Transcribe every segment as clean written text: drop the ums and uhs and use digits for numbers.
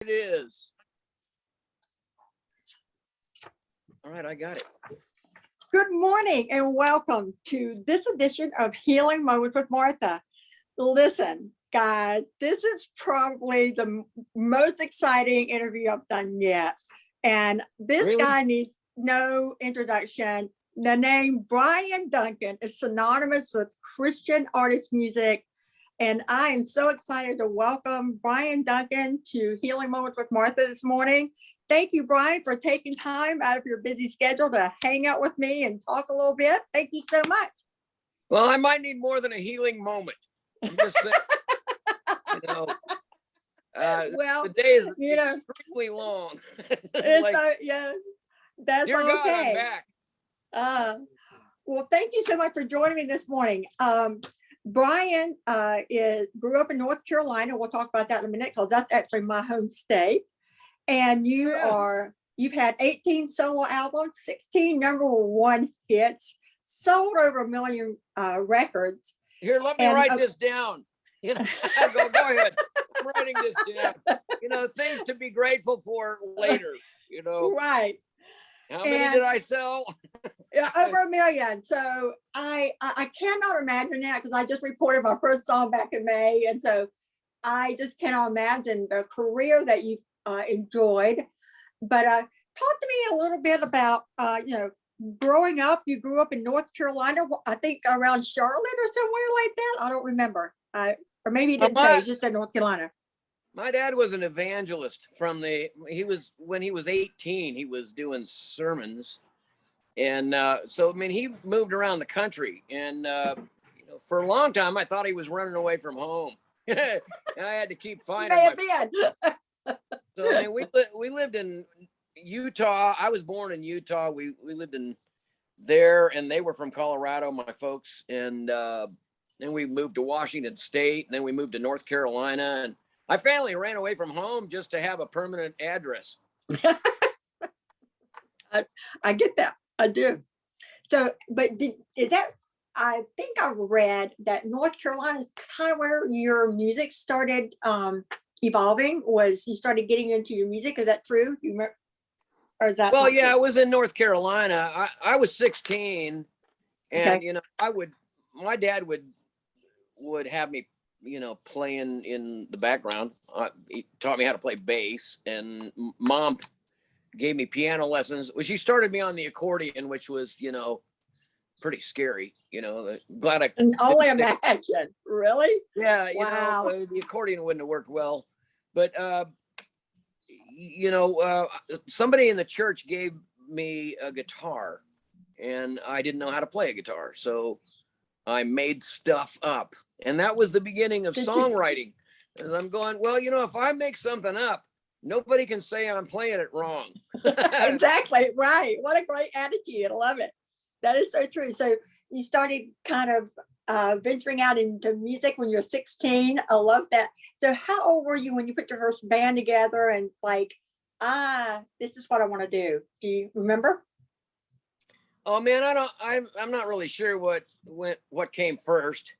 It is. All right, I got it. Good morning and welcome to this edition of Healing Moments with Martha. Listen, guys, this is probably the most exciting interview I've done yet. And this guy needs no introduction. The name Bryan Duncan is synonymous with Christian artist music. And I am so excited to welcome Bryan Duncan to Healing Moments with Martha this morning. Thank you, Bryan, for taking time out of your busy schedule to hang out with me and talk a little bit. Thank you so much. Well, I might need more than a healing moment. I'm just saying, well, the day is extremely long. Yeah, that's dear okay. God, I'm back. Well, thank you so much for joining me this morning. Bryan grew up in North Carolina. We'll talk about that in a minute because that's actually my home state. And you've had 18 solo albums, 16 #1 hits, sold over 1 million records. Here, let me write this down. Go ahead. I'm writing this down. Things to be grateful for later. Right. How many did I sell? Over 1 million. So I cannot imagine that because I just reported my first song back in May, and so I just cannot imagine the career that you've enjoyed. But talk to me a little bit about growing up. You grew up in North Carolina, I think around Charlotte or somewhere like that. I don't remember. Or maybe you didn't say, just in North Carolina. My dad was an evangelist when he was 18, he was doing sermons. And he moved around the country. And, for a long time, I thought he was running away from home. I had to keep finding So we lived in Utah. I was born in Utah. We lived in there, and they were from Colorado, my folks. And then we moved to Washington State, and then we moved to North Carolina. And my family ran away from home just to have a permanent address. I get that. I do. So, but I think I read that North Carolina is kind of where your music started evolving. Was you started getting into your music? Is that true? You remember? Or is that? Well, yeah, I was in North Carolina. I was 16, and my dad would have me, playing in the background. He taught me how to play bass, and Mom gave me piano lessons. Well, she started me on the accordion, which was, pretty scary. Glad I can only imagine. Really? Yeah. Wow. The accordion wouldn't have worked well, but somebody in the church gave me a guitar, and I didn't know how to play a guitar, so I made stuff up, and that was the beginning of songwriting. And I'm going, well, if I make something up, nobody can say I'm playing it wrong. Exactly. Right. What a great attitude. I love it. That is so true. So you started kind of venturing out into music when you're 16. I love that. So how old were you when you put your first band together and this is what I want to do? Do you remember? Oh man, I'm not really sure what came first.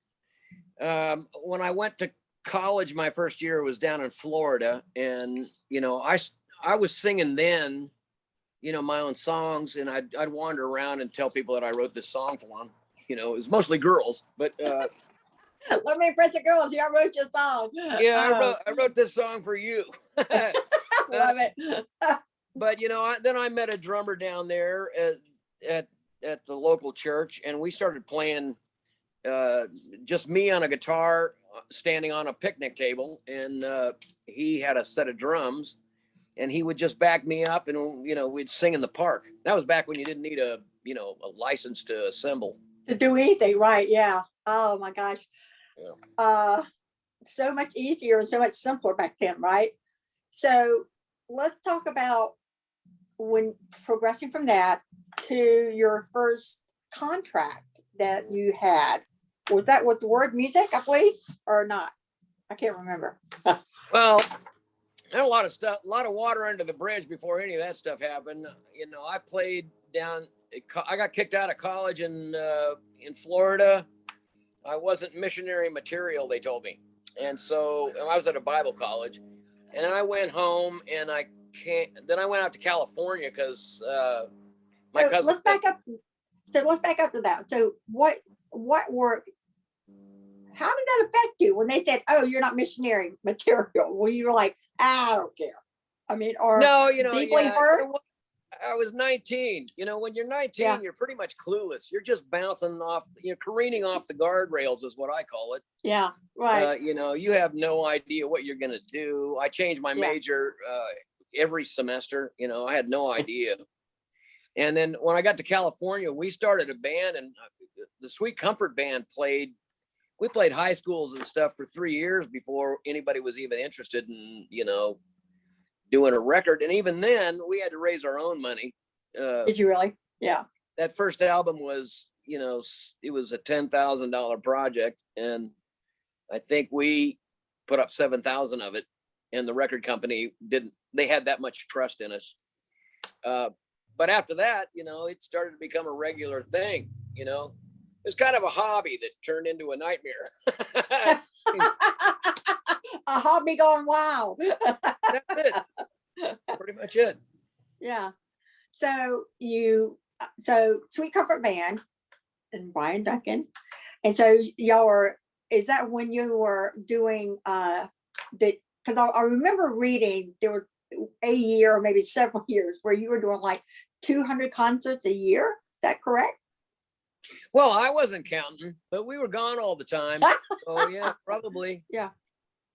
When I went to college, my first year was down in Florida, and I was singing then, my own songs, and I'd wander around and tell people that I wrote this song for them. It was mostly girls, but let me impress the girls. Yeah, I wrote your song. Yeah, I wrote this song for you. Love it. But then I met a drummer down there at the local church, and we started playing just me on a guitar standing on a picnic table, and he had a set of drums, and he would just back me up, and we'd sing in the park. That was back when you didn't need a license to assemble, to do anything. Right? Yeah. Oh my gosh. Yeah. So much easier and so much simpler back then, right? So let's talk about when progressing from that to your first contract that you had. Was that with the Word Music, I believe, or not? I can't remember. Well, there a lot of stuff, a lot of water under the bridge before any of that stuff happened. I played down. I got kicked out of college in Florida. I wasn't missionary material, they told me, and so I was at a Bible college, And then I went home and then I went out to California because my So cousin. let's back up. So let's back up to that. So how did that affect you when they said, "Oh, you're not missionary material"? Well, you were like, "I don't care." I mean, or No, deeply yeah, hurt. I was 19. When you're 19, Yeah. you're pretty much clueless. You're just bouncing off, careening off the guardrails is what I call it. Yeah, right. You have no idea what you're going to do. I changed my Yeah. major every semester. I had no idea. And then when I got to California, we started a band, and the Sweet Comfort Band we played high schools and stuff for 3 years before anybody was even interested in, doing a record. And even then we had to raise our own money. Did you really? Yeah. That first album was, it was a $10,000 project. And I think we put up 7,000 of it. And the record company they had that much trust in us. But after that, it started to become a regular thing, It was kind of a hobby that turned into a nightmare. A hobby gone wild. That's it. Pretty much it. Yeah. So Sweet Comfort Band and Bryan Duncan. And so is that when you were doing because I remember reading there were a year or maybe several years where you were doing like 200 concerts a year. Is that correct? Well, I wasn't counting, but we were gone all the time. So yeah, probably. Yeah.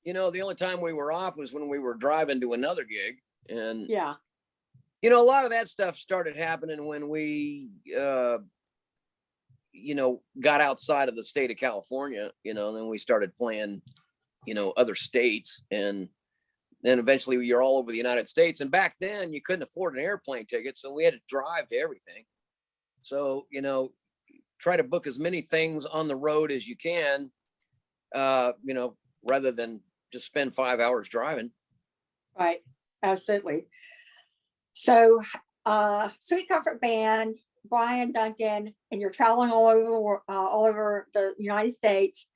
The only time we were off was when we were driving to another gig. And yeah, a lot of that stuff started happening when we got outside of the state of California, and then we started playing, other states, and then eventually you're all over the United States. And back then you couldn't afford an airplane ticket, so we had to drive to everything. So, try to book as many things on the road as you can, rather than just spend 5 hours driving. Right. Absolutely. So, Sweet Comfort Band, Bryan Duncan, and you're traveling all over the United States.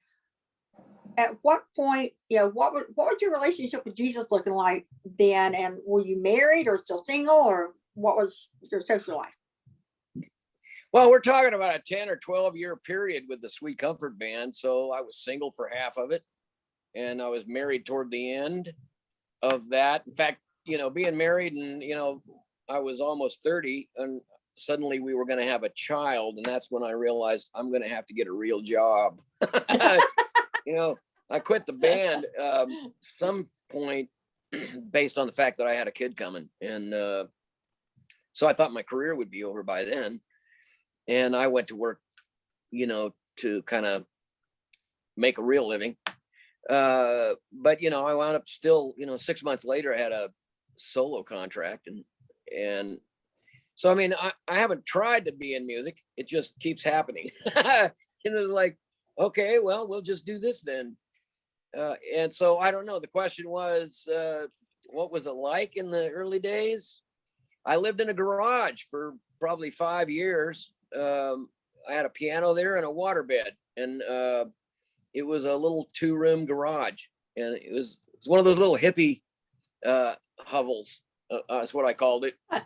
At what point, what was your relationship with Jesus looking like then? And were you married or still single, or what was your social life? Well, we're talking about a 10 or 12 year period with the Sweet Comfort Band. So I was single for half of it, and I was married toward the end of that. In fact, being married, and, I was almost 30, and suddenly we were going to have a child. And that's when I realized I'm going to have to get a real job. I quit the band some point based on the fact that I had a kid coming. And so I thought my career would be over by then. And I went to work, to kind of make a real living. But, I wound up still, 6 months later, I had a solo contract. And so, I mean, I haven't tried to be in music. It just keeps happening. And it was like, okay, well, we'll just do this then. And so I don't know. The question was, what was it like in the early days? I lived in a garage for probably 5 years. I had a piano there and a waterbed, and it was a little 2-room garage, and it was one of those little hippie hovels. That's what I called it. Like,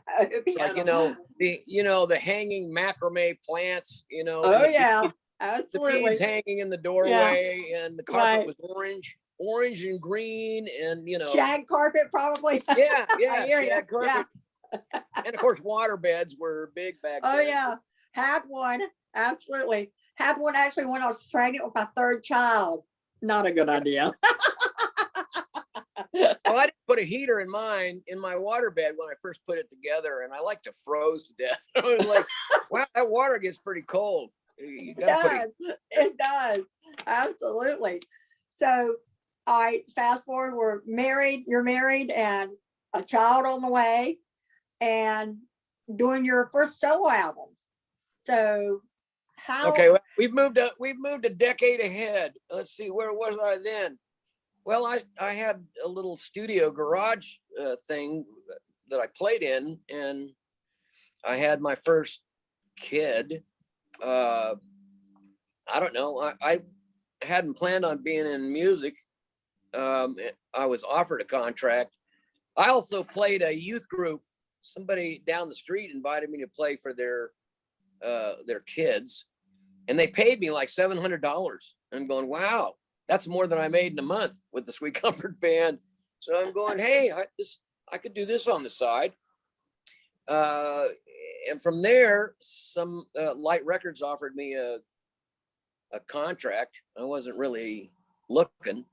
the hanging macrame plants, Oh yeah, the absolutely. beads hanging in the doorway, and the carpet was orange and green, and shag carpet probably. Yeah, I hear shag you. carpet. Yeah. And of course, water beds were big back then. Oh yeah, had one. Absolutely. Had one actually when I was pregnant with my 3rd child. Not a good idea. Well, I didn't put a heater in my water bed when I first put it together, and I like to froze to death. I was like, wow, that water gets pretty cold. It does. Absolutely. So I fast forward, you're married and a child on the way, and doing your first solo album. So okay, well, we've moved a decade ahead. Let's see, where was I then? Well, I had a little studio garage thing that I played in, and I had my first kid. I don't know. I hadn't planned on being in music, I was offered a contract. I also played a youth group. Somebody down the street invited me to play for their kids, and they paid me like $700. I'm going, wow, that's more than I made in a month with the Sweet Comfort Band. So I'm going, hey, I could do this on the side. And from there, some Light Records offered me a contract. I wasn't really looking,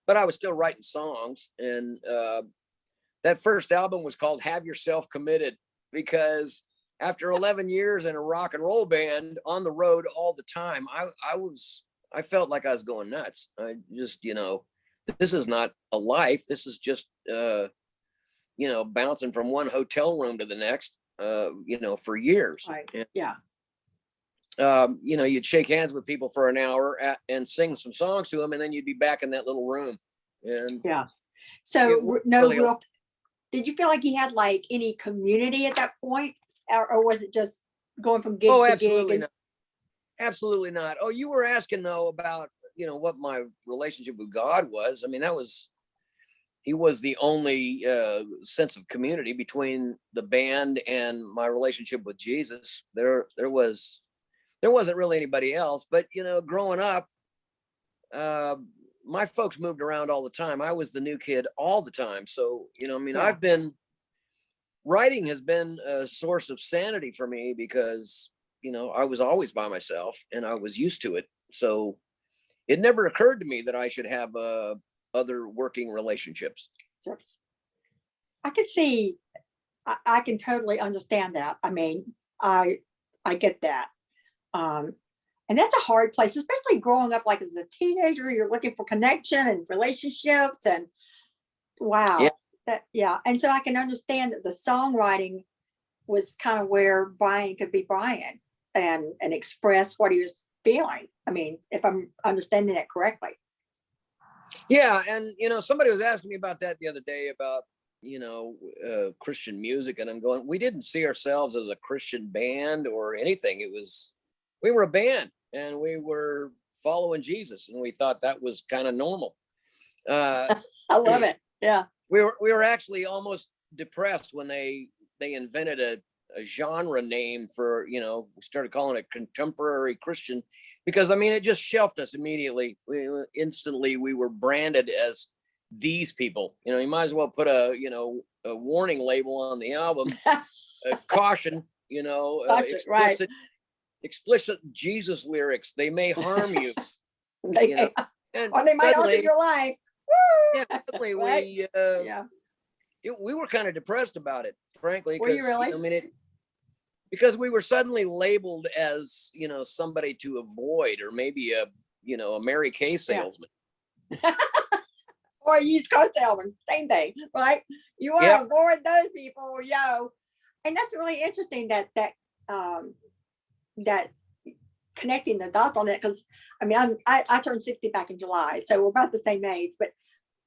but I was still writing songs. And that first album was called Have Yourself Committed, because after 11 years in a rock and roll band on the road all the time, I felt like I was going nuts. I just, this is not a life. This is just, bouncing from one hotel room to the next, for years. Right. And, Yeah. you'd shake hands with people for an hour and sing some songs to them, and then you'd be back in that little room. And Yeah. So really, did you feel like you had like any community at that point, or was it just going from gig oh, to absolutely gig? not. Absolutely not. Oh, you were asking though about, what my relationship with God was. I mean, he was the only sense of community between the band and my relationship with Jesus. There wasn't really anybody else. But growing up, my folks moved around all the time. I was the new kid all the time. So Yeah. writing has been a source of sanity for me, because I was always by myself and I was used to it. So it never occurred to me that I should have other working relationships. So I can see, I can totally understand that. I mean, I get that. And that's a hard place, especially growing up like as a teenager. You're looking for connection and relationships, and wow. Yeah. And so I can understand that the songwriting was kind of where Bryan could be Bryan and express what he was feeling. I mean, if I'm understanding that correctly. Yeah. And, somebody was asking me about that the other day about, Christian music. And I'm going, we didn't see ourselves as a Christian band or anything. We were a band and we were following Jesus, and we thought that was kind of normal. I love it. Yeah. We were actually almost depressed when they invented a genre name for, we started calling it contemporary Christian, because it just shelved us immediately. We were branded as these people. You might as well put a warning label on the album, caution, Right. explicit Jesus lyrics. They may harm you. They, And or they might alter suddenly, your life. Woo! yeah, suddenly Right? Yeah. we were kind of depressed about it, frankly, Were you because really? because we were suddenly labeled as somebody to avoid, or maybe a Mary Kay salesman. Or a used car salesman, same thing, right? You want to avoid those people, and that's really interesting that connecting the dots on it, because I turned 60 back in July, so we're about the same age, but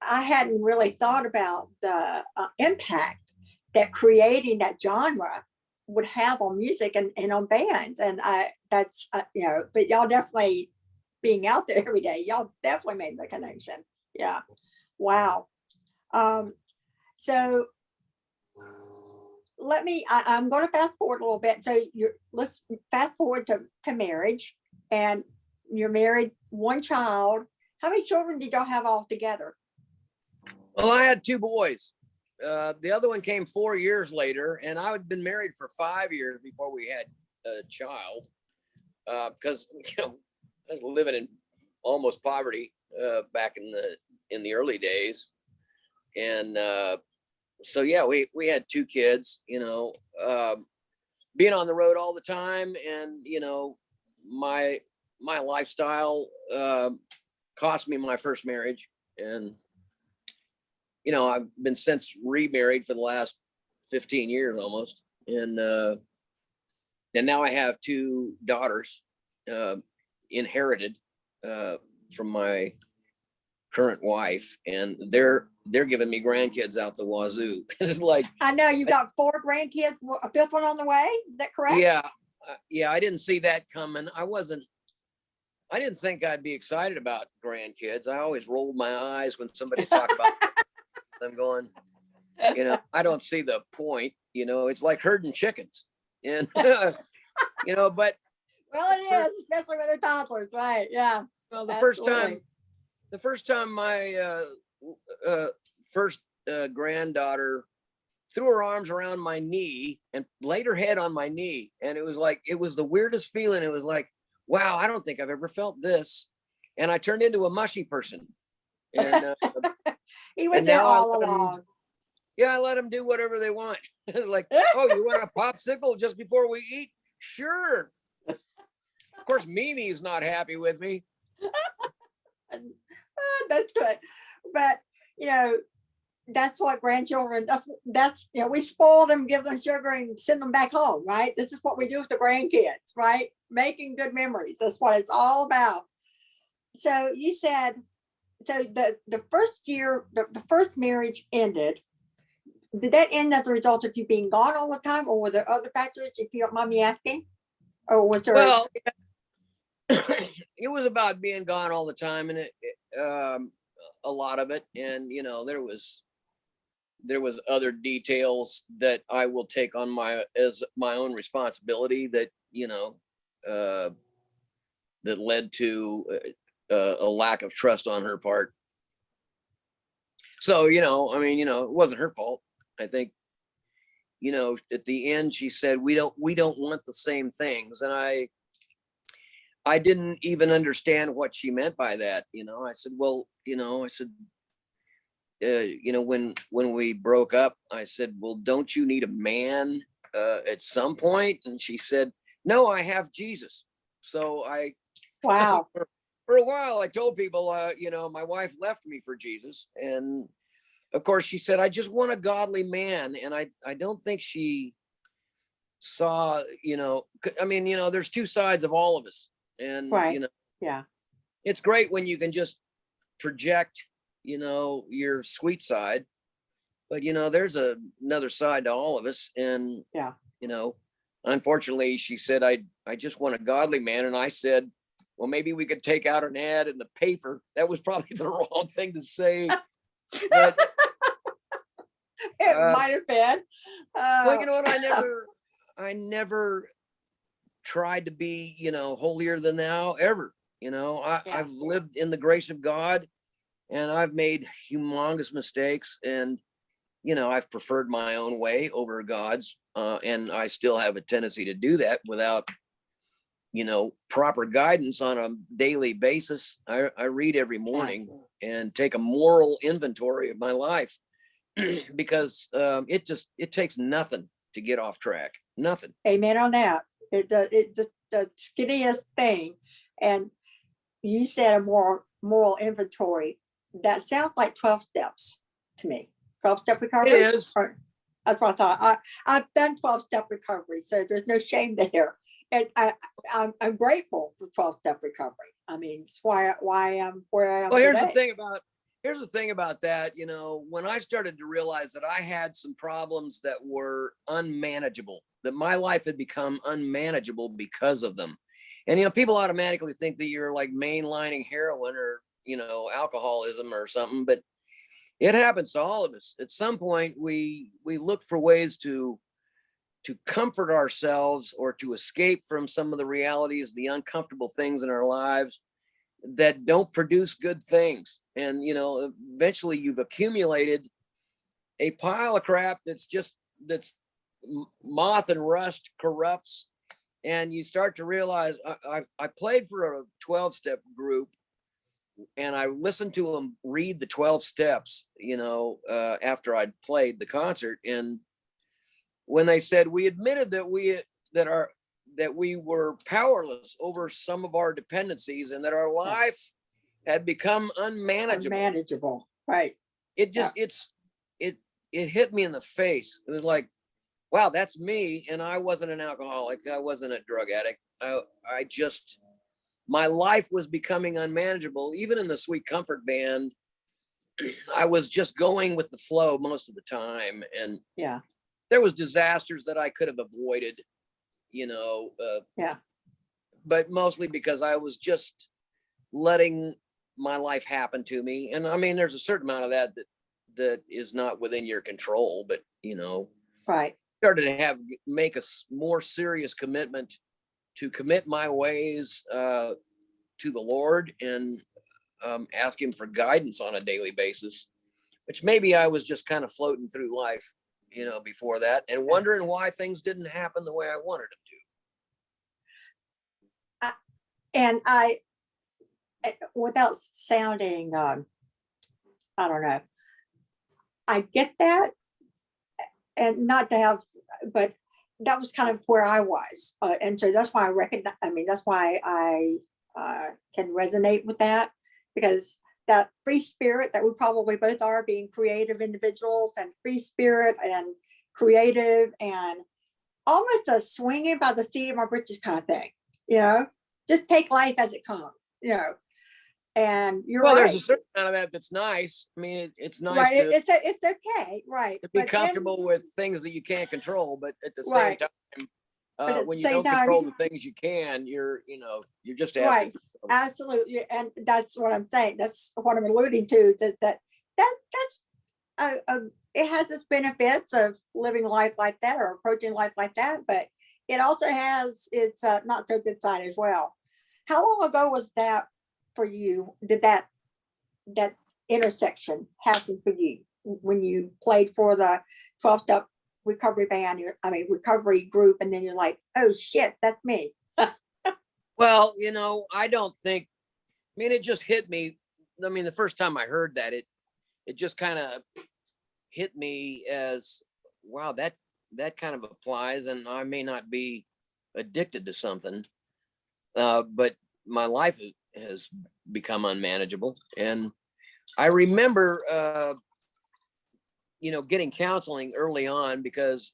I hadn't really thought about the impact that creating that genre would have on music and on bands. And that's but y'all definitely, being out there every day, y'all definitely made the connection. Yeah. Wow. So I'm going to fast forward a little bit. So let's fast forward to marriage, and you're married, one child. How many children did y'all have all together? Well, I had 2 boys. The other one came 4 years later, and I had been married for 5 years before we had a child, because I was living in almost poverty back in the early days. And so yeah, we had 2 kids, being on the road all the time, and my lifestyle cost me my first marriage. And I've been since remarried for the last 15 years almost, and now I have 2 daughters inherited from my current wife, and they're giving me grandkids out the wazoo. It's like, I know you got 4 grandkids, a 5th one on the way. Is that correct? Yeah, I didn't see that coming. I wasn't I didn't think I'd be excited about grandkids. I always rolled my eyes when somebody talked about them, going, I don't see the point. It's like herding chickens. And, but Well, it is, especially when they're toddlers, right? Yeah. well, Absolutely. the first time my first granddaughter threw her arms around my knee and laid her head on my knee, and it was the weirdest feeling. It was like, wow, I don't think I've ever felt this. And I turned into a mushy person. And He was and there now all along. I let them do whatever they want. It's like, oh, you want a popsicle just before we eat? Sure. Of course, Mimi's not happy with me. That's good. But, that's what grandchildren, that's, we spoil them, give them sugar and send them back home, right? This is what we do with the grandkids, right? Making good memories. That's what it's all about. So you said, so the first year, the first marriage ended. Did that end as a result of you being gone all the time, or were there other factors, if you don't mind me asking? Or was there? Well, it was about being gone all the time, and a lot of it. And, there was other details that I will take on as my own responsibility that, that led to a lack of trust on her part. So, it wasn't her fault. I think, at the end, she said, we don't want the same things. And I didn't even understand what she meant by that. I said, well, when we broke up, I said, well, don't you need a man at some point? And she said, no, I have Jesus. So Wow. for a while, I told people, my wife left me for Jesus. And of course, she said, I just want a godly man. And I don't think she saw, there's two sides of all of us. And, right. Yeah. It's great when you can just project, your sweet side, but, there's another side to all of us. And, yeah, unfortunately, she said, I just want a godly man. And I said, well, maybe we could take out an ad in the paper. That was probably the wrong thing to say. But it might have been. Well, you know what? I never tried to be, holier than thou ever. I've lived in the grace of God, and I've made humongous mistakes, and, I've preferred my own way over God's, and I still have a tendency to do that without, proper guidance on a daily basis. I read every morning and take a moral inventory of my life because it takes nothing to get off track. Nothing. Amen on that. It's just the skinniest thing. And you said a moral inventory. That sounds like 12 steps to me. 12-step recovery. It is. That's what I thought. I've done 12-step recovery, so there's no shame there. And I'm grateful for 12-step recovery. I mean, it's why I'm where I am. Well, here's the thing about that. When I started to realize that I had some problems that were unmanageable, that my life had become unmanageable because of them. And, people automatically think that you're like mainlining heroin or, alcoholism or something, but it happens to all of us. At some point, we look for ways to comfort ourselves or to escape from some of the realities, the uncomfortable things in our lives that don't produce good things. And, eventually you've accumulated a pile of crap that's moth and rust corrupts. And you start to realize I played for a 12-step group, and I listened to them read the 12 steps, after I'd played the concert. And when they said, we admitted that we were powerless over some of our dependencies and that our life had become unmanageable. Right. It just, it hit me in the face. It was like, wow, that's me. And I wasn't an alcoholic. I wasn't a drug addict. My life was becoming unmanageable. Even in the Sweet Comfort band, I was just going with the flow most of the time. And there was disasters that I could have avoided, but mostly because I was just letting my life happen to me. And I mean, there's a certain amount of that is not within your control, but Right. started to make a more serious commitment to commit my ways to the Lord, and ask him for guidance on a daily basis, which maybe I was just kind of floating through life, before that, and wondering why things didn't happen the way I wanted them to. And without sounding, I don't know, I get that, and not to have, but that was kind of where I was. And so that's why I recognize, that's why I can resonate with that, because that free spirit that we probably both are, being creative individuals, and free spirit and creative, and almost a swinging by the seat of my britches kind of thing, just take life as it comes, and you're Well, right. there's a certain amount of that that's nice. I mean, it's nice Right. to, It's okay. Right. to be comfortable with things that you can't control, but at the same Right. time, when you don't control the things you can, you're just asking. Right. Absolutely. And that's what I'm saying. That's what I'm alluding to, that's it has its benefits of living life like that, or approaching life like that, but it also has its not so good side as well. How long ago was that for you? Did that intersection happen for you when you played for the 12-step recovery band, recovery group, and then you're like, oh shit, that's me? Well, I don't think, it just hit me. The first time I heard that, it just kind of hit me as, wow, that kind of applies, and I may not be addicted to something, but my life has become unmanageable. And I remember, getting counseling early on, because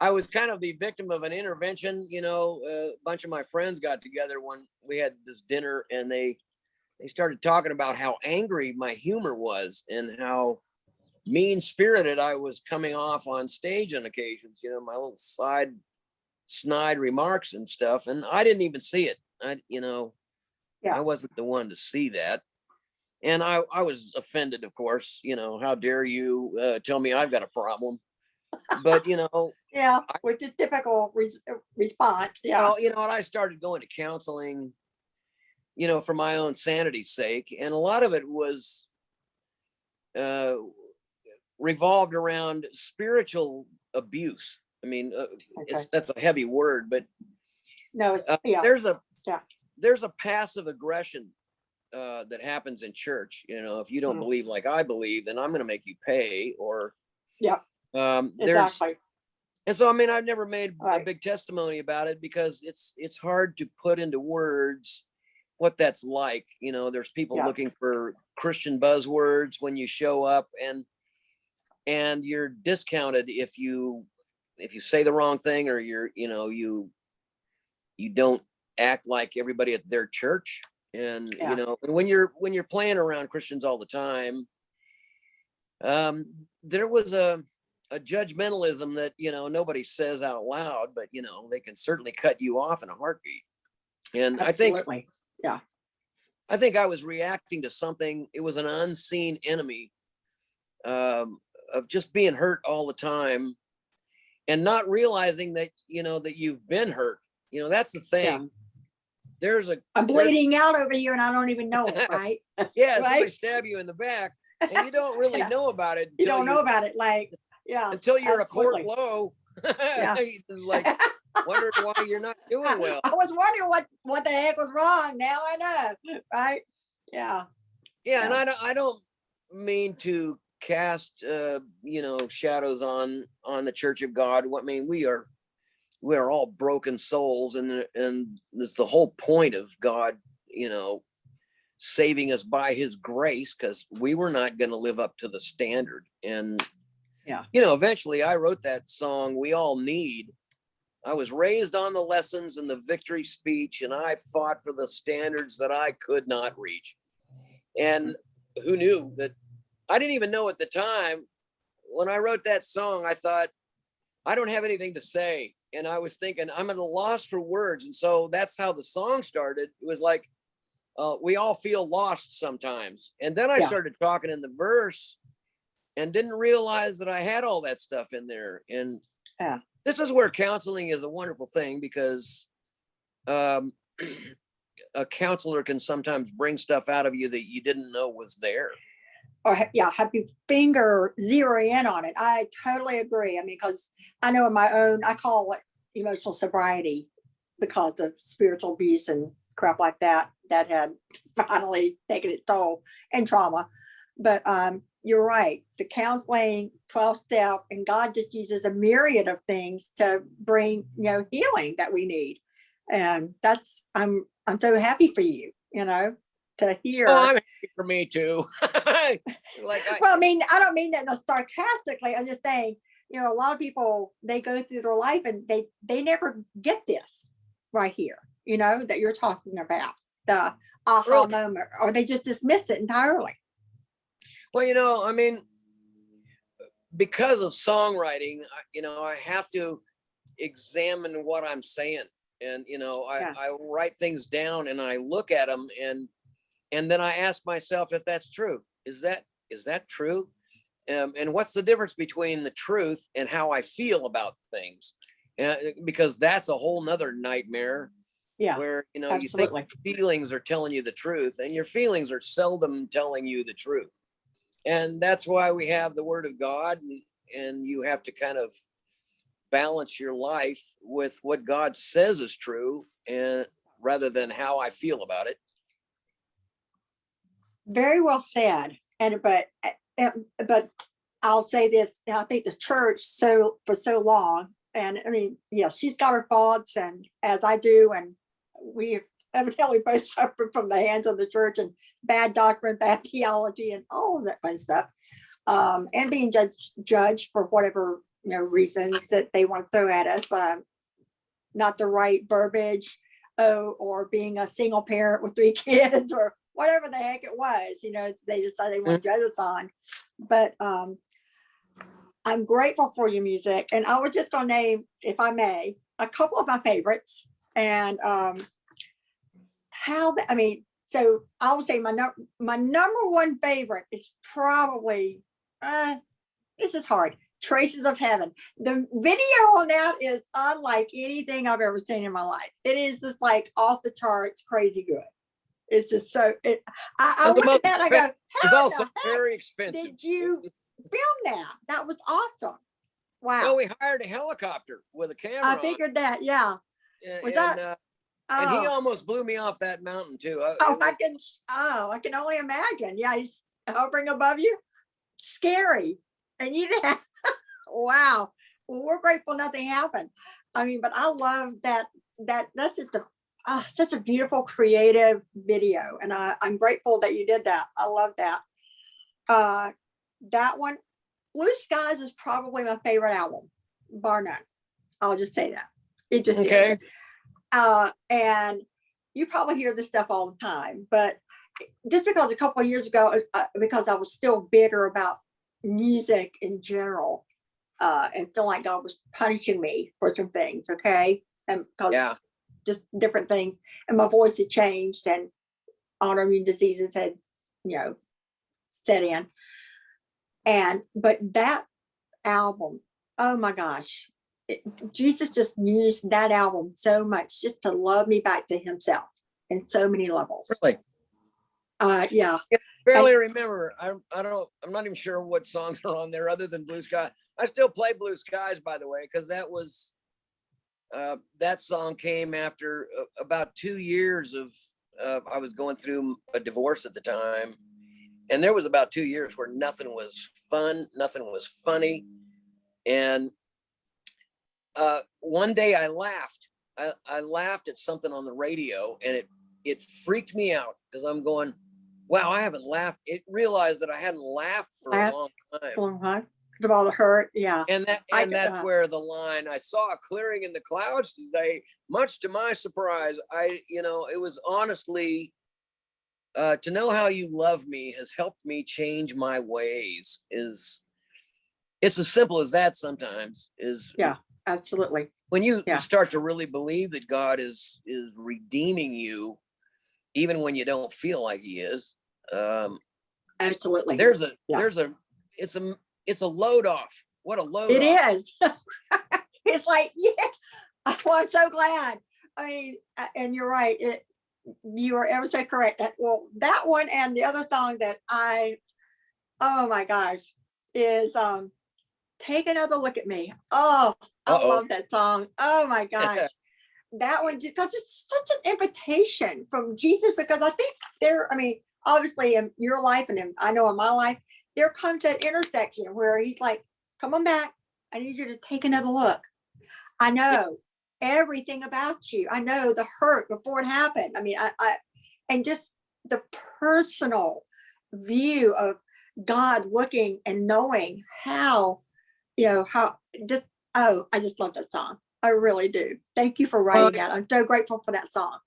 I was kind of the victim of an intervention. A bunch of my friends got together when we had this dinner, and they started talking about how angry my humor was, and how mean-spirited I was coming off on stage on occasions, my little snide remarks and stuff. And I didn't even see it. I wasn't the one to see that. And I was offended, of course. How dare you tell me I've got a problem? But yeah, which is typical response. Yeah. Well, and I started going to counseling, for my own sanity's sake, and a lot of it was revolved around spiritual abuse. Okay. That's a heavy word, but No, it's there's a passive aggression that happens in church. If you don't believe like I believe, then I'm going to make you pay. Or exactly. And so, I've never made a big testimony about it, because it's hard to put into words what that's like. There's people looking for Christian buzzwords when you show up, and you're discounted if you say the wrong thing, or you don't act like everybody at their church. And and when you're playing around Christians all the time, there was a judgmentalism that nobody says out loud, but they can certainly cut you off in a heartbeat. And absolutely. I think I was reacting to something. It was an unseen enemy of just being hurt all the time, and not realizing that that you've been hurt. That's the thing. I'm bleeding out over here, and I don't even know it, right? Yeah, right? Somebody stab you in the back, and you don't really know about it. You don't know about it, until you're absolutely. a court low. Like, wondering why you're not doing well. I was wondering what the heck was wrong. Now I know, right? Yeah. And I don't mean to cast shadows on the Church of God. We are all broken souls, and it's the whole point of God, saving us by his grace, because we were not going to live up to the standard. And eventually I wrote that song, We All Need. I was raised on the lessons and the victory speech, and I fought for the standards that I could not reach. And who knew that? I didn't even know at the time. When I wrote that song, I thought, I don't have anything to say. And I was thinking, I'm at a loss for words. And so that's how the song started. It was like, we all feel lost sometimes. And then I started talking in the verse and didn't realize that I had all that stuff in there. And this is where counseling is a wonderful thing, because a counselor can sometimes bring stuff out of you that you didn't know was there. Or have your finger zero in on it. I totally agree. I mean, because I know in my own, I call it emotional sobriety because of spiritual abuse and crap like that had finally taken its toll, and trauma. But you're right. The counseling 12-step, and God just uses a myriad of things to bring, healing that we need. And that's, I'm so happy for you, to hear. Oh, I'm happy for me too. Well, I mean, I don't mean that sarcastically. I'm just saying, a lot of people, they go through their life and they never get this right here, that you're talking about, the aha moment, or they just dismiss it entirely. Well, I mean, because of songwriting, I have to examine what I'm saying. And, I write things down and I look at them, and then I ask myself if that's true. Is that true? And what's the difference between the truth and how I feel about things? Because that's a whole nother nightmare. Yeah, where, absolutely. you think feelings are telling you the truth, and your feelings are seldom telling you the truth. And that's why we have the Word of God, and you have to kind of balance your life with what God says is true, and rather than how I feel about it. Very well said. But I'll say this. I think the church for so long, and I mean, yes, she's got her faults, and as I do, and we have evidently both suffered from the hands of the church and bad doctrine, bad theology, and all of that fun stuff, and being judged for whatever reasons that they want to throw at us, not the right verbiage, or being a single parent with 3 kids, or whatever the heck it was, they decided they want to judge us on. But I'm grateful for your music, and I was just going to name, if I may, a couple of my favorites. And so I would say my number one favorite is probably, this is hard, Traces of Heaven. The video on that is unlike anything I've ever seen in my life. It is just like off the charts, crazy good. It's just so, I look at that and I go, it's also very expensive. Did you film that? That was awesome. Wow. Well, we hired a helicopter with a camera. I figured that, yeah. And he almost blew me off that mountain too. I can only imagine. Yeah, he's hovering above you. Scary. And you did. Wow. Well, we're grateful nothing happened. I mean, but I love that that's just such a beautiful, creative video. And I'm grateful that you did that. I love that. That one, Blue Skies, is probably my favorite album, bar none. I'll just say that. It just is. And you probably hear this stuff all the time, but just because a couple of years ago, because I was still bitter about music in general, and feel like God was punishing me for some things, okay? And because just different things, and my voice had changed, and autoimmune diseases had, set in. But that album, oh my gosh, Jesus just used that album so much just to love me back to himself in so many levels. Really? Yeah. I barely remember. I'm not even sure what songs are on there other than Blue Sky. I still play Blue Skies, by the way, because that was that song came after about 2 years of I was going through a divorce at the time, and there was about 2 years where nothing was fun, nothing was funny, and one day I laughed. I laughed at something on the radio, and it freaked me out because I'm going, wow, I haven't laughed. It realized that I hadn't laughed for a long time. Because of all the hurt, yeah. And that's where the line, I saw a clearing in the clouds today, much to my surprise. It was honestly, to know how you love me has helped me change my ways. It's as simple as that sometimes. Yeah, absolutely. When you start to really believe that God is redeeming you, even when you don't feel like he is. Absolutely. There's a, Yeah. it's a load off. What a load It off. is. It's like, yeah, well, I'm so glad. I mean, and you're right. You are ever so correct. That one and the other song that oh my gosh, is Take Another Look at Me. Oh, I Uh-oh. love that song. Oh my gosh. That one, because it's such an invitation from Jesus, because I think I mean, obviously in your life and I know in my life, there comes that intersection where he's like, come on back. I need you to take another look. I know everything about you. I know the hurt before it happened. I mean, and just the personal view of God looking and knowing how, how just, oh, I just love that song. I really do. Thank you for writing that. I'm so grateful for that song.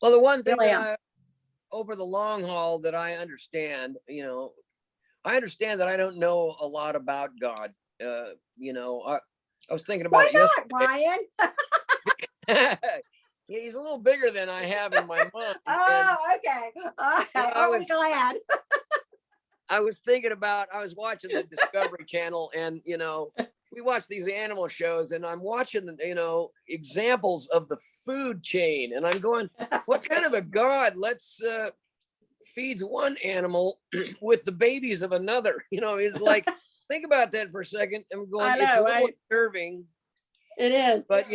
Well, the one thing Really that over the long haul that I understand, I understand that I don't know a lot about God. I was thinking about Why it not, yesterday. Bryan? Yeah, he's a little bigger than I have in my mind. Oh, okay. All right. I'm glad. I was watching the Discovery Channel, and we watch these animal shows, and I'm watching examples of the food chain, and I'm going, what kind of a God feeds one animal with the babies of another? It's like, think about that for a second. I'm going, it's a little unnerving. It is. But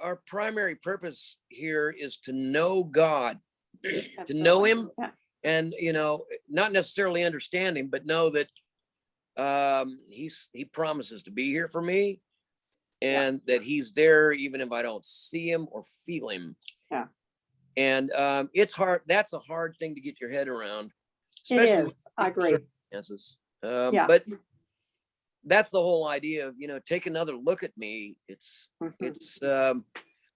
our primary purpose here is to know God, to know him, and not necessarily understand him, but know that he promises to be here for me, and that he's there even if I don't see him or feel him. Yeah. And it's hard. That's a hard thing to get your head around. It is. I agree. Circumstances. But that's the whole idea of, take another look at me. It's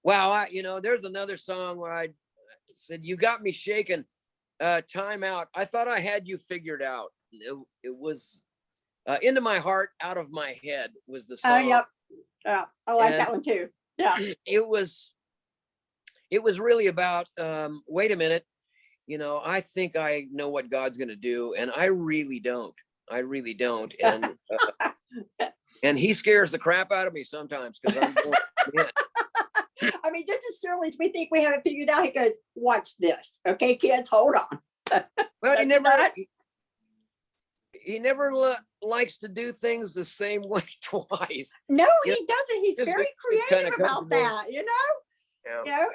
wow. There's another song where I said, you got me shaking. Time out. I thought I had you figured out. It was Into My Heart, Out of My Head was the song. Oh, yep. Yeah, I like that one too. Yeah. It was really about, wait a minute, I think I know what God's going to do, and I really don't. And and he scares the crap out of me sometimes, because I'm going, man. I mean, just as surely as we think we have it figured out, he goes, watch this. Okay, kids, hold on. Well, he never likes to do things the same way twice. No, he doesn't. He's very creative about that,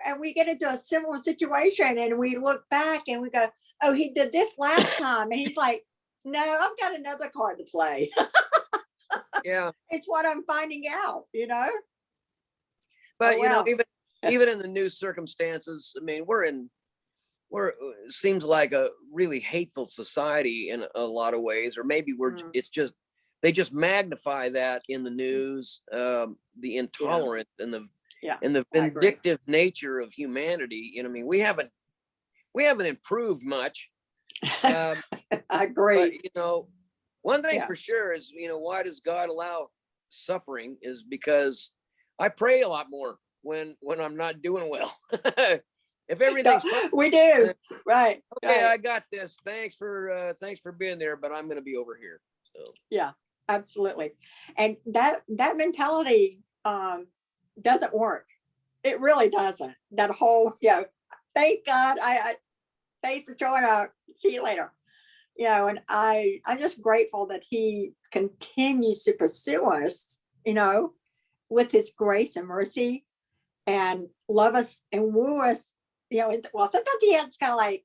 and we get into a similar situation and we look back and we go, oh, he did this last time. And he's like, no, I've got another card to play. Yeah. It's what I'm finding out, But, even in the new circumstances, I mean, seems like a really hateful society in a lot of ways, or maybe they just magnify that in the news, the intolerance and the vindictive nature of humanity. I mean, we haven't improved much. I agree. But, one thing for sure is, why does God allow suffering is because I pray a lot more when I'm not doing well. If everything's fine, we do. Right. Okay, I got this. Thanks for being there, but I'm going to be over here. So yeah, absolutely. And that mentality doesn't work. It really doesn't. That whole, thank God. I thanks for showing up. See you later. And I'm just grateful that he continues to pursue us, with his grace and mercy, and love us and woo us. Well, sometimes he has kind of like,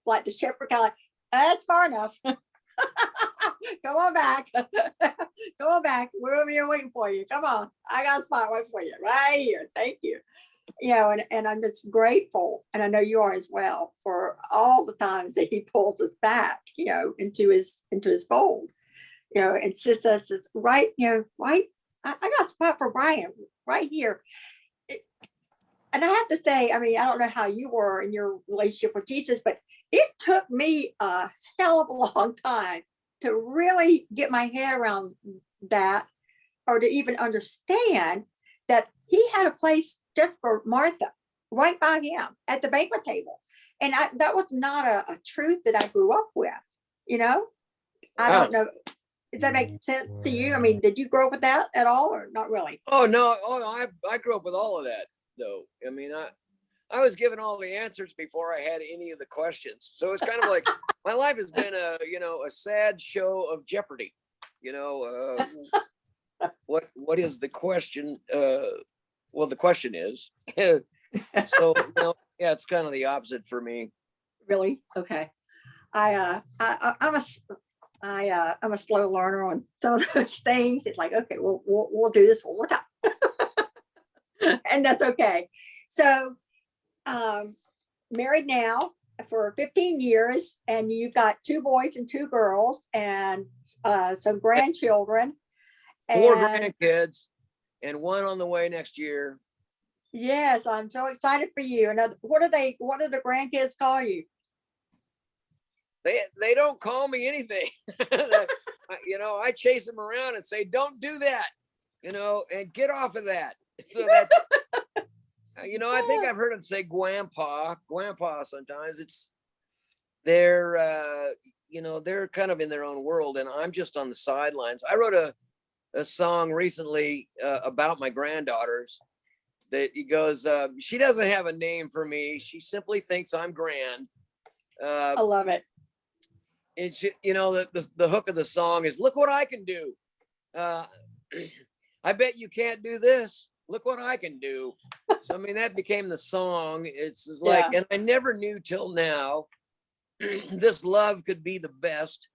like the shepherd, kind of like, that's far enough. Come on back. Come on back. We're over here waiting for you. Come on. I got a spot waiting for you right here. Thank you. And I'm just grateful, and I know you are as well, for all the times that he pulls us back, into his fold, and sits us right, right. I got a spot for Bryan right here. And I have to say, I mean, I don't know how you were in your relationship with Jesus, but it took me a hell of a long time to really get my head around that, or to even understand that he had a place just for Martha right by him at the banquet table. And that was not a truth that I grew up with, you know? I Wow. don't know. Does that make sense to you? I mean, did you grow up with that at all or not really? Oh no. Oh, I grew up with all of that though. I mean, I was given all the answers before I had any of the questions. So it's kind of like my life has been a sad show of Jeopardy. What is the question? Well, the question is. So, yeah, it's kind of the opposite for me. Really? Okay. I'm I'm a slow learner on some of those things. It's like, okay, we'll do this one more time. And that's okay. So, married now for 15 years, and you've got 2 boys and 2 girls and some grandchildren. 4 And grandkids and 1 on the way next year. yes, I'm so excited for you. And what do the grandkids call you? They don't call me anything. I chase them around and say, "Don't do that," and get off of that. So that I think I've heard them say grandpa sometimes. They're they're kind of in their own world, and I'm just on the sidelines. I wrote a song recently about my granddaughters that he goes, she doesn't have a name for me. She simply thinks I'm grand. I love it. It's, the hook of the song is, look what I can do. I bet you can't do this. Look what I can do. So, I mean, that became the song. It's like, and I never knew till now, this love could be the best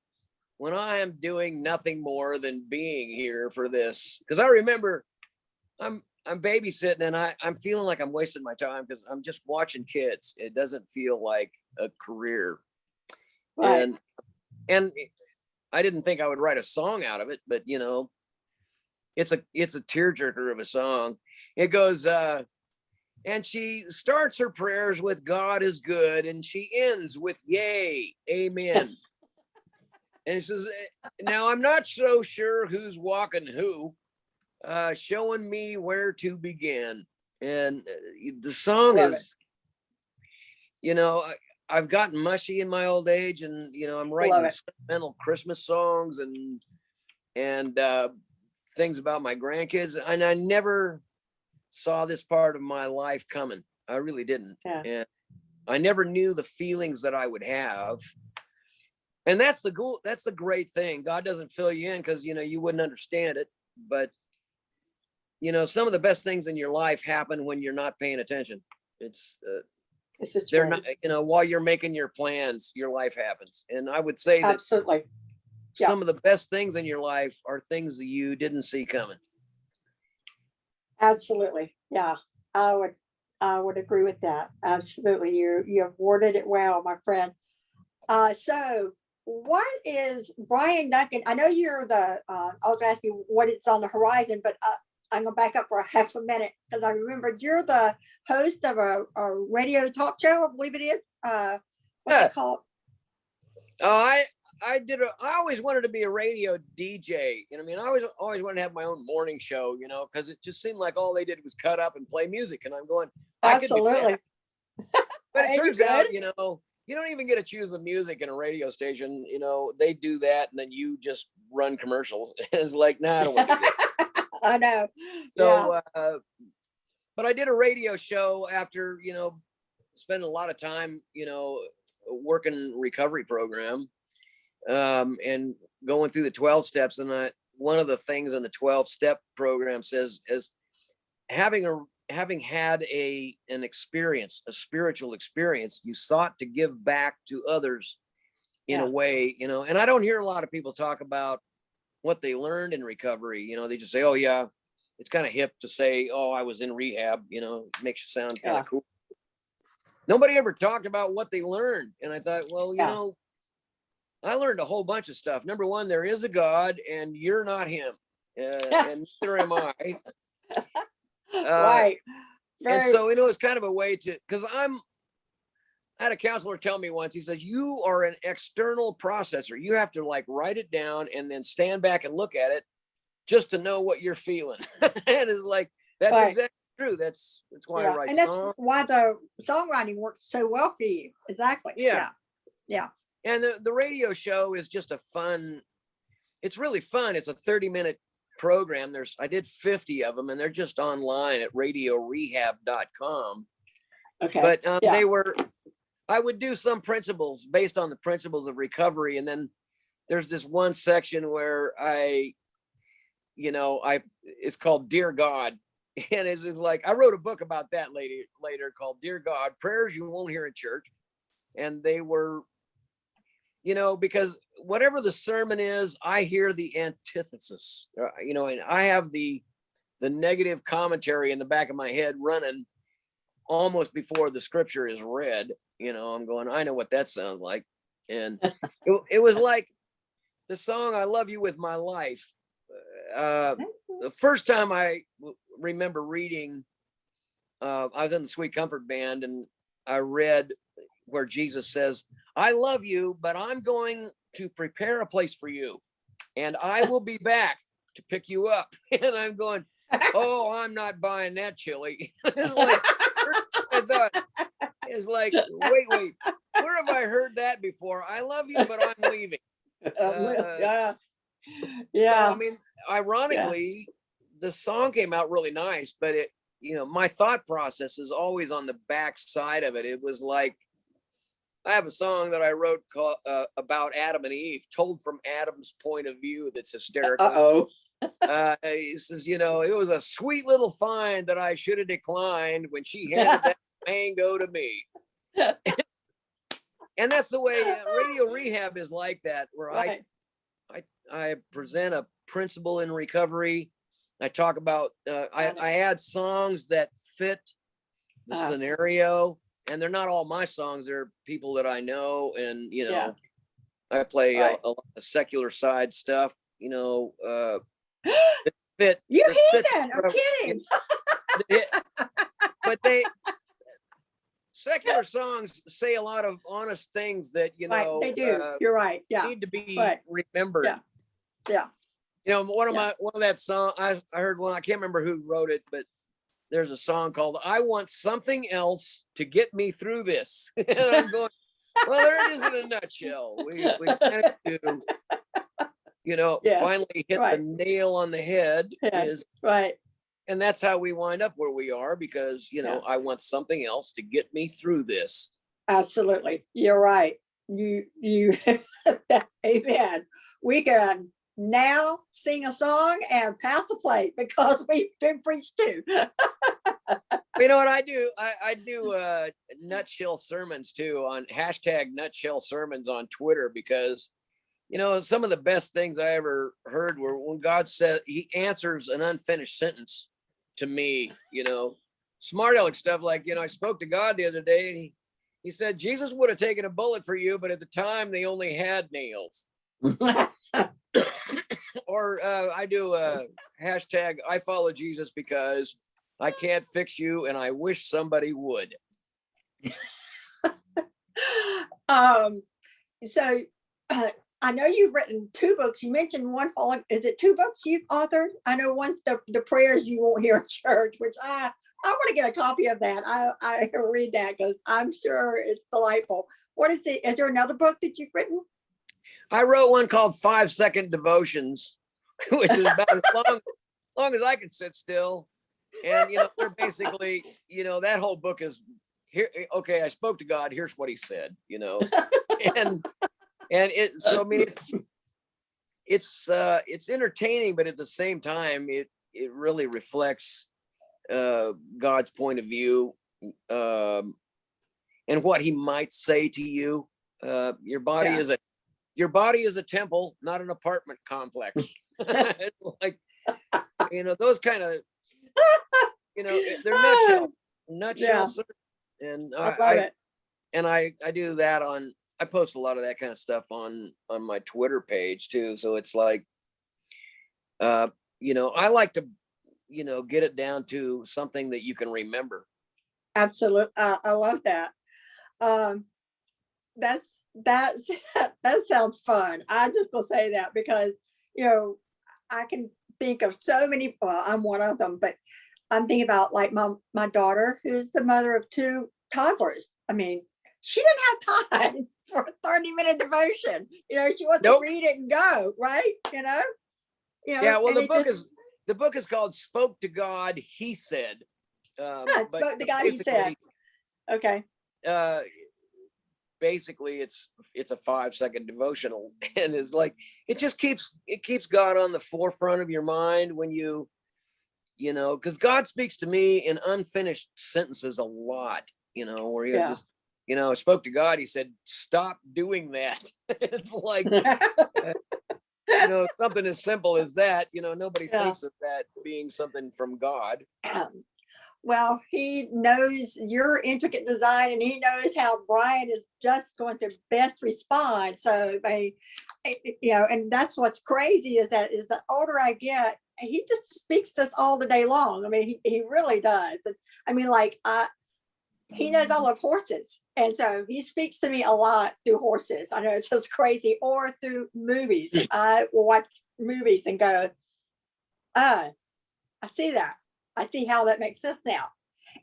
when I am doing nothing more than being here for this. Because I remember I'm babysitting and I'm feeling like I'm wasting my time because I'm just watching kids. It doesn't feel like a career. Right. And I didn't think I would write a song out of it, but it's a tearjerker of a song. It goes, and she starts her prayers with God is good, and she ends with yay, amen. And it says, now I'm not so sure who's walking who, showing me where to begin. And the song is, I've gotten mushy in my old age, and I'm writing sentimental Christmas songs and things about my grandkids, and I never saw this part of my life coming. I really didn't. Yeah. And I never knew the feelings that I would have. And that's the great thing. God doesn't fill you in because you wouldn't understand it. But some of the best things in your life happen when you're not paying attention. They're not, while you're making your plans, your life happens. And I would say that absolutely some of the best things in your life are things that you didn't see coming. Absolutely. Yeah. I would agree with that. Absolutely. You have worded it well, my friend. So what is Bryan Duncan? I know you're I was asking what is on the horizon, but I'm going to back up for a half a minute because I remembered you're the host of a radio talk show, I believe it is. What's it called? I always wanted to be a radio DJ. I mean, I always wanted to have my own morning show, because it just seemed like all they did was cut up and play music. And I'm going, I could do that. But it turns out, you don't even get to choose the music in a radio station. They do that, and then you just run commercials. It's like, nah, I don't want to do that. I know. So, but I did a radio show after, spending a lot of time, working recovery program, and going through the 12 steps. And one of the things in the 12-step program says is having had an experience, a spiritual experience, you sought to give back to others in a way, and I don't hear a lot of people talk about what they learned in recovery. They just say, oh yeah, it's kind of hip to say, oh, I was in rehab, it makes you sound kind of cool. Nobody ever talked about what they learned. And I thought, well, I learned a whole bunch of stuff. Number one, there is a God and you're not him. And neither am I. Right. And so, it's kind of a way to, because I had a counselor tell me once, he says, you are an external processor. You have to write it down and then stand back and look at it just to know what you're feeling. And it's like, that's exactly true. That's why I Yeah. write And that's songs. why the songwriting works so well for you. Exactly. Yeah. Yeah. And the radio show is just it's really fun. It's a 30-minute program. I did 50 of them, and they're just online at radiorehab.com. Okay. But Yeah. I would do some principles based on the principles of recovery. And then there's this one section where it's called Dear God. And it's just like, I wrote a book about that later called Dear God, Prayers You Won't Hear in Church. And they were, because whatever the sermon is, I hear the antithesis, and I have the negative commentary in the back of my head running almost before the scripture is read. I'm going, I know what that sounds like. And it was like the song, I Love You With My Life. The first time I remember reading, I was in the Sweet Comfort Band, and I read where Jesus says, I love you, but I'm going to prepare a place for you, and I will be back to pick you up. And I'm going, oh, I'm not buying that chili. It's like, wait, where have I heard that before? I love you, but I'm leaving. Yeah. No, I mean, ironically, the song came out really nice, but my thought process is always on the back side of it. It was like, I have a song that I wrote called, about Adam and Eve, told from Adam's point of view. That's hysterical. He says, it was a sweet little find that I should have declined when she handed that mango to me. And that's the way Radio Rehab is like that, where I present a principle in recovery. I talk about, I add songs that fit the scenario, and they're not all my songs. They're people that I know. And, I play a lot of secular side stuff, fit. You heathen, I'm kidding. But secular songs say a lot of honest things that, they do. You're right. Yeah. Need to be remembered. Yeah. One of that song, I heard one, I can't remember who wrote it, but there's a song called I Want Something Else to Get Me Through This. And I'm going, well, there it is in a nutshell. We kind of do, finally hit the nail on the head. And that's how we wind up where we are, because, I want something else to get me through this. Absolutely. You're right. You, amen. We can now sing a song and pass the plate because we've been preached to. You know what I do? I do nutshell sermons too, on hashtag nutshell sermons on Twitter, because some of the best things I ever heard were when God said he answers an unfinished sentence to me, smart aleck stuff like, I spoke to God the other day, and he said, Jesus would have taken a bullet for you, but at the time they only had nails. Or I do a hashtag I follow Jesus because I can't fix you and I wish somebody would. So I know you've written 2 books. You mentioned one. Is it 2 books you've authored? I know one's the Prayers You Won't Hear in Church, which I want to get a copy of that. I read that because I'm sure it's delightful. Is there another book that you've written? I wrote one called 5-Second Devotions, which is about as long as I can sit still. And, they're basically, that whole book is here. Okay, I spoke to God. Here's what he said, and so, I mean, it's entertaining, but at the same time, it really reflects God's point of view, and what he might say to you. Your body is a temple, not an apartment complex. It's like, those kind of, they're nutshell. And I love it. And I do that I post a lot of that kind of stuff on my Twitter page too. So it's like, I like to, get it down to something that you can remember. Absolutely. I love that. That sounds fun. I'm just gonna say that because I can think of so many. Well, I'm one of them, but I'm thinking about like my daughter, who's the mother of two toddlers. I mean, she didn't have time for a 30-minute devotion. She wants to read it and go, right? Yeah, well, and the book is called "Spoke to God, He Said." Spoke to God, He said. Okay. Uh, basically, it's a 5-second devotional, and it's like it keeps God on the forefront of your mind when because God speaks to me in unfinished sentences a lot. Where you just spoke to God. He said, "Stop doing that." It's like. Something as simple as that, nobody thinks of that being something from God. Well, he knows your intricate design and he knows how Bryan is just going to best respond. So, and that's what's crazy is the older I get, he just speaks to us all the day long. I mean, he really does. I mean, he knows I love horses. And so he speaks to me a lot through horses. I know it sounds crazy, or through movies. I will watch movies and go, I see that. I see how that makes sense now.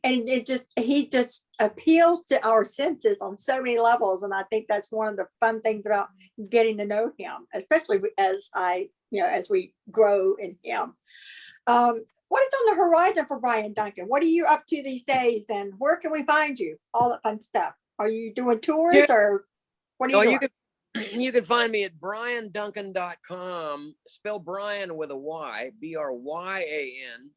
And he just appeals to our senses on so many levels. And I think that's one of the fun things about getting to know him, especially as we grow in him. What is on the horizon for Bryan Duncan? What are you up to these days, and where can we find you? All that fun stuff. Are you doing tours or what are you doing? You can find me at BryanDuncan.com. Spell Bryan with a Y, Bryan.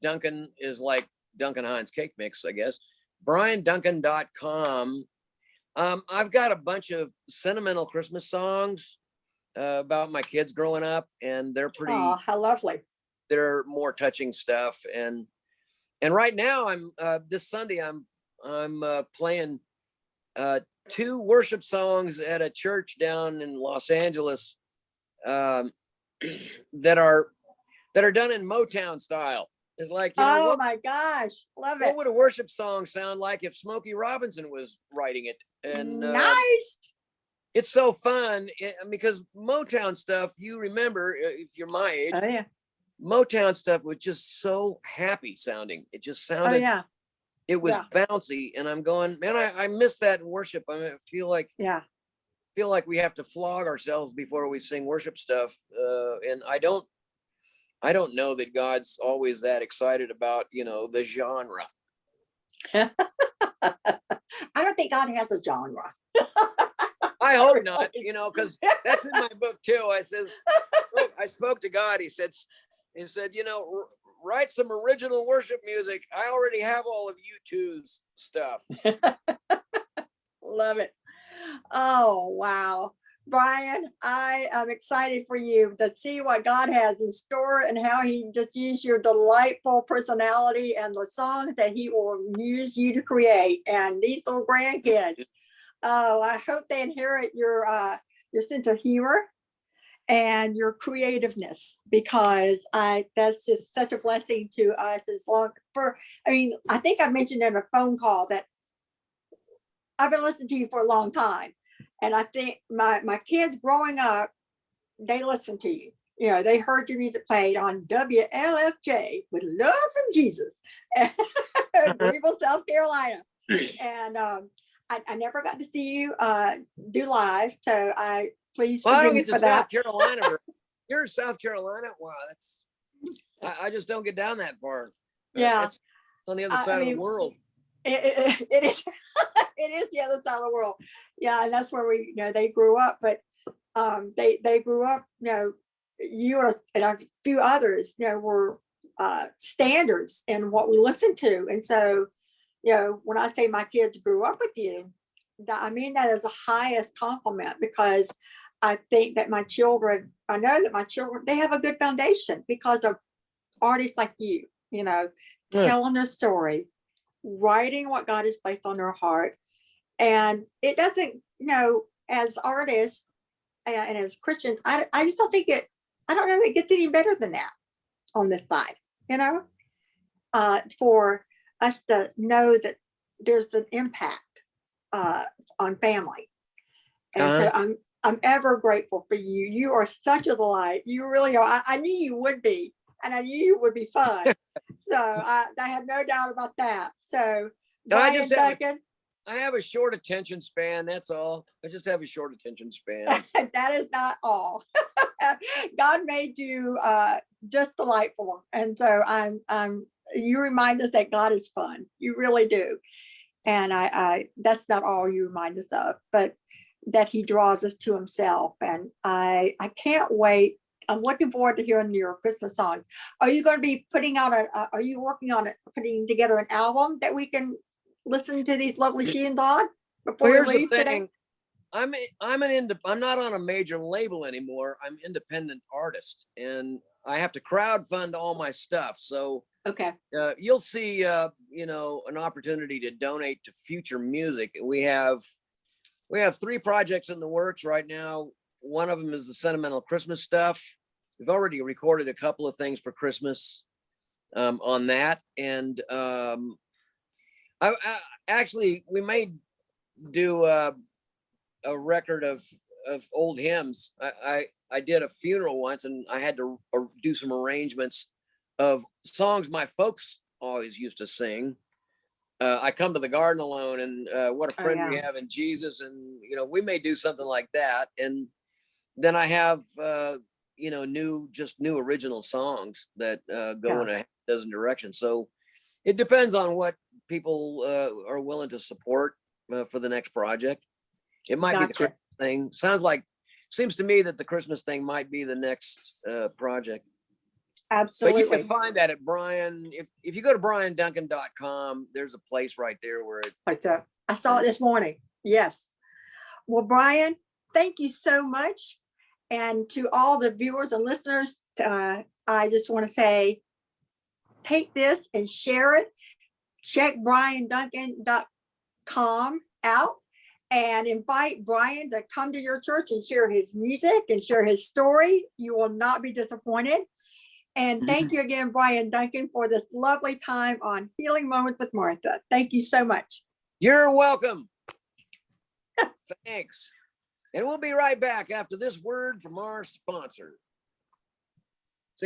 Duncan is like Duncan Hines cake mix, I guess. BryanDuncan.com. I've got a bunch of sentimental Christmas songs about my kids growing up, and they're pretty. Oh, how lovely. They're more touching stuff, and right now I'm this Sunday I'm playing 2 worship songs at a church down in Los Angeles that are done in Motown style. It's like, my gosh, love it. What would a worship song sound like if Smokey Robinson was writing it? And nice. It's so fun because Motown stuff, you remember, if you're my age, oh yeah, Motown stuff was just so happy sounding. It just sounded, it was bouncy, and I'm going, man, I miss that in worship. I feel like we have to flog ourselves before we sing worship stuff, and I don't know that God's always that excited about the genre. I don't think God has a genre. I hope not, because that's in my book too. I said, I spoke to God. He said, write some original worship music. I already have all of U2's stuff. Love it. Oh, wow. Bryan, I am excited for you to see what God has in store and how he just used your delightful personality and the songs that he will use you to create. And these little grandkids, I hope they inherit your sense of humor and your creativeness, because that's just such a blessing to us. I think I mentioned in a phone call that I've been listening to you for a long time. And I think my kids growing up, they listened to you. They heard your music played on WLFJ with Love from Jesus, Greenville, South Carolina. And I never got to see you do live, so please forgive me for that. South Carolina. You're in South Carolina? Wow, that's I just don't get down that far. Yeah, it's on the other side of the world. It is. It is the other side of the world. Yeah, and that's where they grew up. But they grew up. You and a few others, were standards in what we listened to. And so, when I say my kids grew up with you, I mean that as the highest compliment, because I think that I know that my children, they have a good foundation because of artists like you, telling a story, writing what God has placed on their heart. And it doesn't, as artists and as Christians, I just don't think I don't know if it gets any better than that on this side, for us to know that there's an impact on family. And so I'm ever grateful for you. You are such a delight. You really are. I knew you would be. and I knew you would be fun. So I have no doubt about that. So No, Bryan Duncan, I have a short attention span. That's all. I just have a short attention span. that is not all. God made you just delightful, and so you remind us that God is fun. You really do, and I that's not all you remind us of, but that He draws us to Himself. And I can't wait. I'm looking forward to hearing your Christmas songs. Are you going to be putting out are you working on it, putting together an album that we can listen to these lovely tunes on before Well, we here's the leave today? thing. I'm not on a major label anymore. I'm independent artist, and I have to crowdfund all my stuff. So Okay. you'll see, an opportunity to donate to future music. We have 3 projects in the works right now. One of them is the sentimental Christmas stuff. We've already recorded a couple of things for Christmas on that, and I actually we may do a record of old hymns. I did a funeral once, and I had to do some arrangements of songs my folks always used to sing. I Come to the Garden Alone, and What a Friend We Have in Jesus, and we may do something like that. And then I have new original songs that go in a dozen directions. So it depends on what people are willing to support for the next project. It might be the Christmas thing. Seems to me that the Christmas thing might be the next project. Absolutely. But you can find that at Bryan. If you go to BryanDuncan.com, there's a place right there where I saw it this morning. Yes. Well, Bryan, thank you so much. And to all the viewers and listeners, I just want to say, take this and share it. Check BryanDuncan.com out and invite Bryan to come to your church and share his music and share his story. You will not be disappointed. And thank you again, Bryan Duncan, for this lovely time on Healing Moments with Martha. Thank you so much. You're welcome. Thanks. And we'll be right back after this word from our sponsor.